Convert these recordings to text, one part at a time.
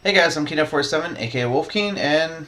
Hey guys, I'm Keen47, aka Wolfkeen, and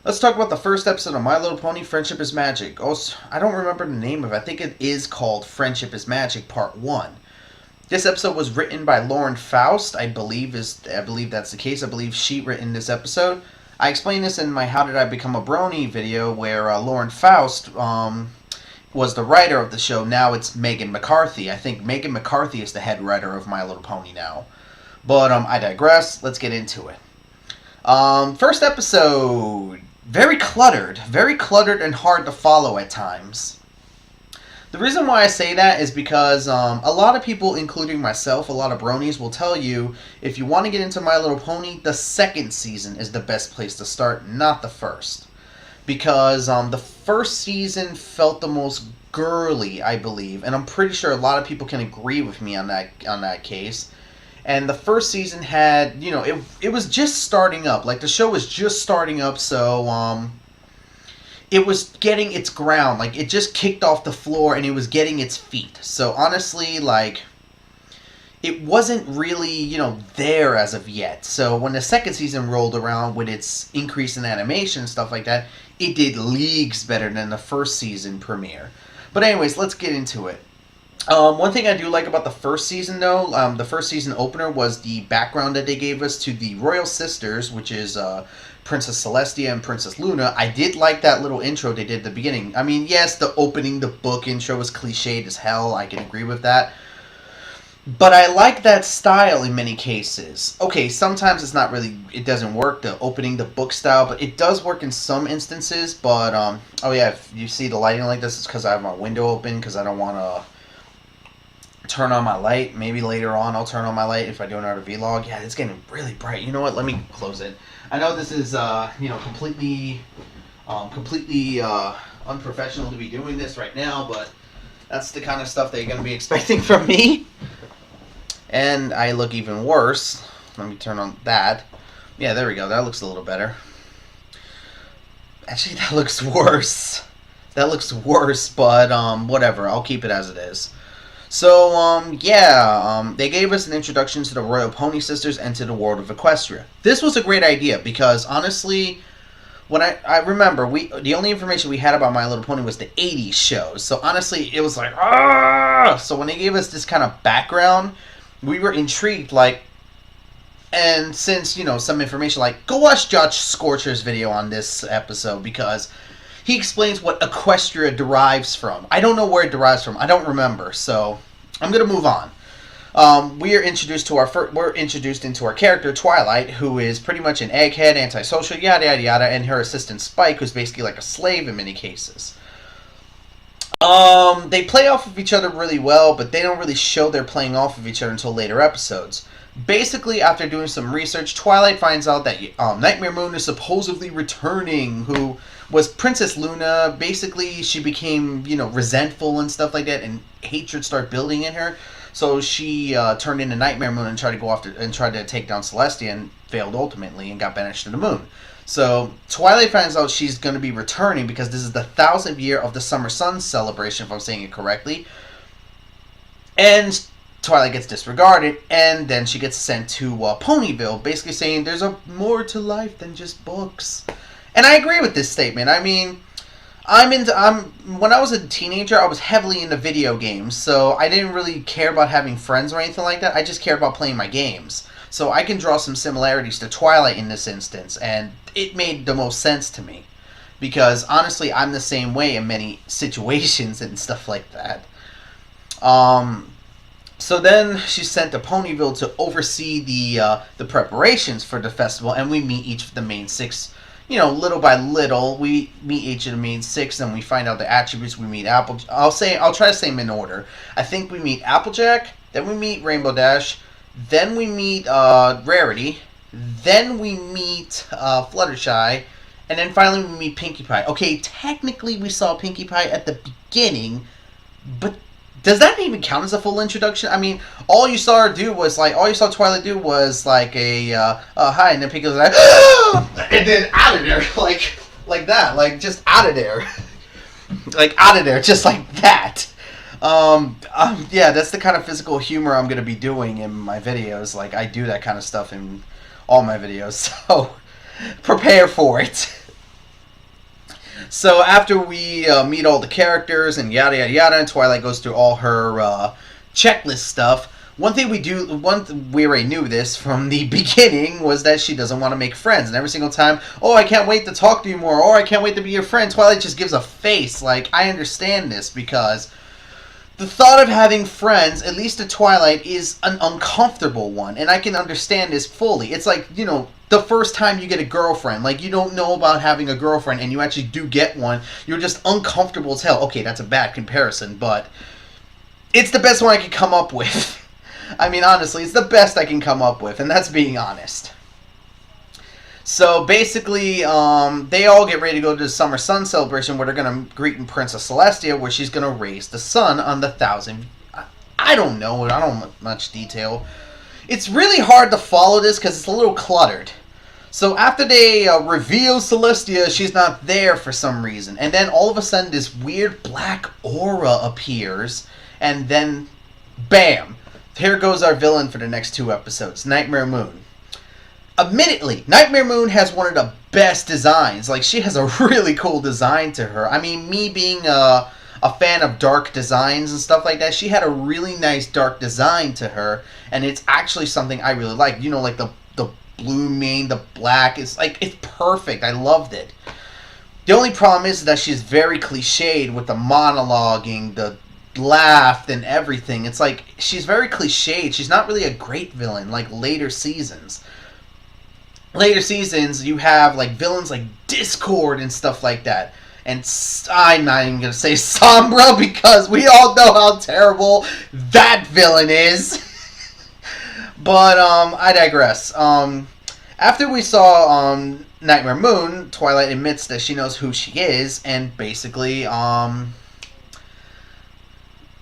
let's talk about the first episode of My Little Pony: Friendship is Magic. Also, I don't remember the name of it. I think it is called Friendship is Magic Part 1. This episode was written by Lauren Faust, I believe that's the case. I believe she written this episode. I explained this in my How Did I Become a Brony video where Lauren Faust was the writer of the show. Now it's Megan McCarthy. I think Megan McCarthy is the head writer of My Little Pony now. But I digress. Let's get into it. First episode, very cluttered and hard to follow at times. The reason why I say that is because a lot of people, including myself, a lot of bronies, will tell you if you want to get into My Little Pony, the second season is the best place to start, not the first. Because the first season felt the most girly, I believe, and I'm pretty sure a lot of people can agree with me on that case. And the first season had, it was just starting up. Like, the show was just starting up, so, it was getting its ground. Like, it just kicked off the floor, and it was getting its feet. So, honestly, like, it wasn't really, there as of yet. So, when the second season rolled around with its increase in animation and stuff like that, it did leagues better than the first season premiere. But anyways, let's get into it. One thing I do like about the first season, though, the first season opener was the background that they gave us to the Royal Sisters, which is Princess Celestia and Princess Luna. I did like that little intro they did at the beginning. I mean, yes, the opening the book intro was cliched as hell. I can agree with that. But I like that style in many cases. Okay, sometimes it's not really, it doesn't work, the opening the book style, but it does work in some instances. But, oh yeah, if you see the lighting like this, it's because I have my window open, because I don't want to turn on my light. Maybe later on I'll turn on my light if I do another vlog. Yeah, it's getting really bright. You know what? Let me close it. I know this is completely unprofessional to be doing this right now, but that's the kind of stuff that you're going to be expecting from me. And I look even worse. Let me turn on that. Yeah, there we go. That looks a little better. Actually, that looks worse. That looks worse, but whatever. I'll keep it as it is. So, they gave us an introduction to the Royal Pony Sisters and to the world of Equestria. This was a great idea because, honestly, when I remember, the only information we had about My Little Pony was the 80s shows. So, honestly, it was like, ah! So, when they gave us this kind of background, we were intrigued, like, and since, some information, like, go watch Josh Scorcher's video on this episode because he explains what Equestria derives from. I don't know where it derives from. I don't remember. So I'm gonna move on. We're introduced into our character Twilight, who is pretty much an egghead, antisocial, yada yada yada, and her assistant Spike, who's basically like a slave in many cases. They play off of each other really well, but they don't really show they're playing off of each other until later episodes. Basically, after doing some research, Twilight finds out that Nightmare Moon is supposedly returning, who was Princess Luna. Basically, she became, resentful and stuff like that, and hatred started building in her. So she turned into Nightmare Moon and tried to go after and tried to take down Celestia, and failed ultimately and got banished to the moon. So Twilight finds out she's going to be returning because this is the 1000th year of the Summer Sun celebration, if I'm saying it correctly. And Twilight gets disregarded, and then she gets sent to Ponyville, basically saying there's more to life than just books. And I agree with this statement. I mean, when I was a teenager, I was heavily into video games, so I didn't really care about having friends or anything like that. I just cared about playing my games. So I can draw some similarities to Twilight in this instance, and it made the most sense to me. Because, honestly, I'm the same way in many situations and stuff like that. So then she's sent to Ponyville to oversee the preparations for the festival, and we meet each of the main six. Little by little, we meet each of the main six, and we find out the attributes. We meet I'll try to say them in order. I think we meet Applejack, then we meet Rainbow Dash, then we meet Rarity, then we meet Fluttershy, and then finally we meet Pinkie Pie. Okay, technically we saw Pinkie Pie at the beginning, but does that even count as a full introduction? I mean, all you saw Twilight do was like a hi, and then Pinkie was like, and then out of there, like that, like just out of there, like out of there, just like that. Yeah, that's the kind of physical humor I'm gonna be doing in my videos. Like, I do that kind of stuff in all my videos, so prepare for it. So after we meet all the characters and yada yada yada, and Twilight goes through all her checklist stuff. One thing we already knew this from the beginning, was that she doesn't want to make friends. And every single time, oh, I can't wait to talk to you more, or I can't wait to be your friend, Twilight just gives a face. Like, I understand this, because the thought of having friends, at least to Twilight, is an uncomfortable one. And I can understand this fully. It's like, you know, the first time you get a girlfriend. Like, you don't know about having a girlfriend, and you actually do get one. You're just uncomfortable as hell. Okay, that's a bad comparison, but it's the best one I could come up with. I mean, honestly, it's the best I can come up with, and that's being honest. So, basically, they all get ready to go to the Summer Sun celebration, where they're going to greet Princess Celestia, where she's going to raise the sun on the 1,000... I don't know. I don't have much detail. It's really hard to follow this, because it's a little cluttered. So, after they reveal Celestia, she's not there for some reason. And then, all of a sudden, this weird black aura appears, and then, bam! Here goes our villain for the next 2 episodes, Nightmare Moon. Admittedly, Nightmare Moon has one of the best designs. Like, she has a really cool design to her. I mean, me being a fan of dark designs and stuff like that, she had a really nice dark design to her, and it's actually something I really like. You know, like the blue mane, the black, it's perfect. I loved it. The only problem is that she's very cliched with the monologuing, the laughed and everything. It's like, she's very cliched. She's not really a great villain like later seasons. Later seasons, you have like villains like Discord and stuff like that. And I'm not even going to say Sombra, because we all know how terrible that villain is. But I digress. After we saw Nightmare Moon, Twilight admits that she knows who she is, and basically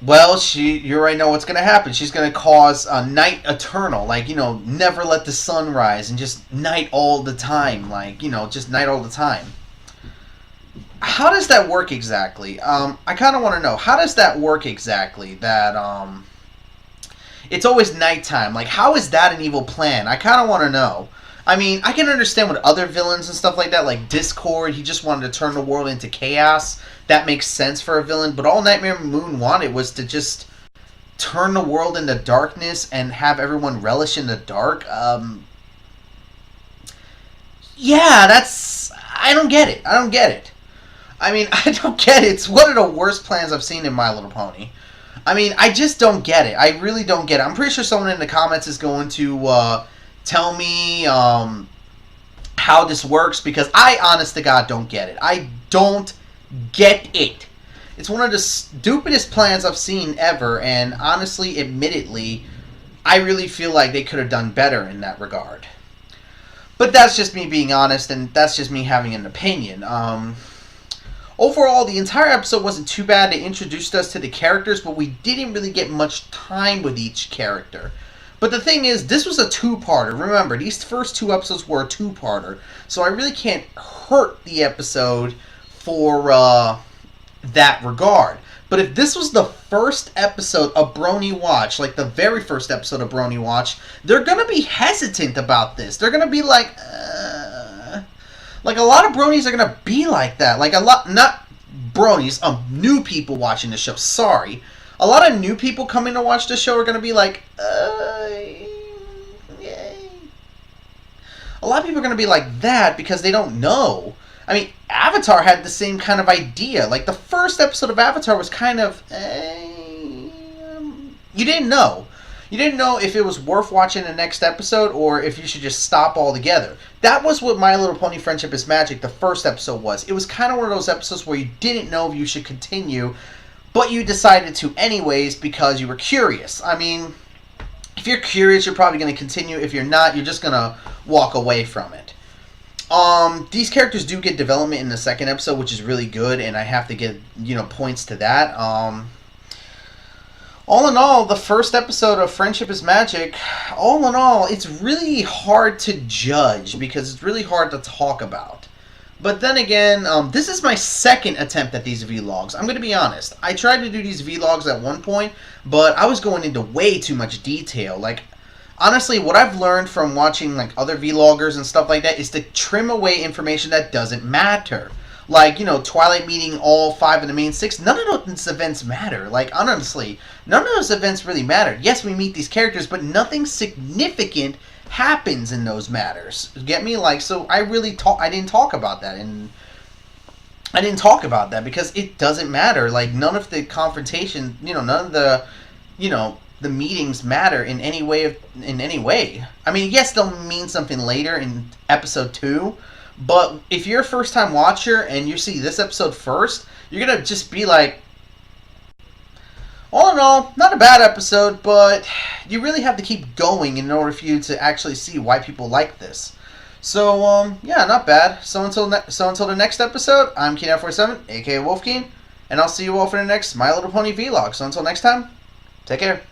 well, you already know what's going to happen. She's going to cause a night eternal. Like, you know, never let the sun rise, and just night all the time. Like, you know, just night all the time. How does that work exactly? I kind of want to know. How does that work exactly? That, it's always nighttime. Like, how is that an evil plan? I kind of want to know. I mean, I can understand with other villains and stuff like that, like Discord, he just wanted to turn the world into chaos. That makes sense for a villain, but all Nightmare Moon wanted was to just turn the world into darkness and have everyone relish in the dark. Yeah, that's... I don't get it. I don't get it. I mean, I don't get it. It's one of the worst plans I've seen in My Little Pony. I mean, I just don't get it. I really don't get it. I'm pretty sure someone in the comments is going to tell me how this works, because I, honest to God, don't get it. I don't get it. It's one of the stupidest plans I've seen ever, and honestly, admittedly, I really feel like they could have done better in that regard. But that's just me being honest, and that's just me having an opinion. Overall, the entire episode wasn't too bad. They introduced us to the characters, but we didn't really get much time with each character. But the thing is, this was a two-parter. Remember, these first 2 episodes were a two-parter, so I really can't hurt the episode for that regard. But if this was the first episode of Brony Watch, like the very first episode of Brony Watch, they're going to be hesitant about this. They're going to be like a lot of bronies are going to be like that. Like a lot, not bronies, new people watching the show. Sorry. A lot of new people coming to watch the show are going to be like, yay. A lot of people are going to be like that because they don't know. I mean, Avatar had the same kind of idea. Like, the first episode of Avatar was kind of, you didn't know. You didn't know if it was worth watching the next episode or if you should just stop altogether. That was what My Little Pony Friendship is Magic, the first episode, was. It was kind of one of those episodes where you didn't know if you should continue, but you decided to anyways because you were curious. I mean, if you're curious, you're probably going to continue. If you're not, you're just going to walk away from it. These characters do get development in the second episode, which is really good, and I have to give, points to that. All in all, the first episode of Friendship is Magic, all in all, it's really hard to judge because it's really hard to talk about. But then again, this is my second attempt at these vlogs. I'm going to be honest. I tried to do these vlogs at one point, but I was going into way too much detail. Like, honestly, what I've learned from watching like other vloggers and stuff like that is to trim away information that doesn't matter. Like, Twilight meeting all 5 of the main 6. None of those events matter. Like, honestly, none of those events really matter. Yes, we meet these characters, but nothing significant happens in those matters. Get me? Like, so I didn't talk about that, and I didn't talk about that because it doesn't matter. Like, none of the confrontation, none of the, the meetings matter in any way. I mean, yes, they'll mean something later in episode 2, but if you're a first-time watcher and you see this episode first, you're gonna just be like, all in all, not a bad episode, but you really have to keep going in order for you to actually see why people like this. So, yeah, not bad. So until the next episode, I'm Keen947, aka Wolfkeen, and I'll see you all for the next My Little Pony vlog. So until next time, take care.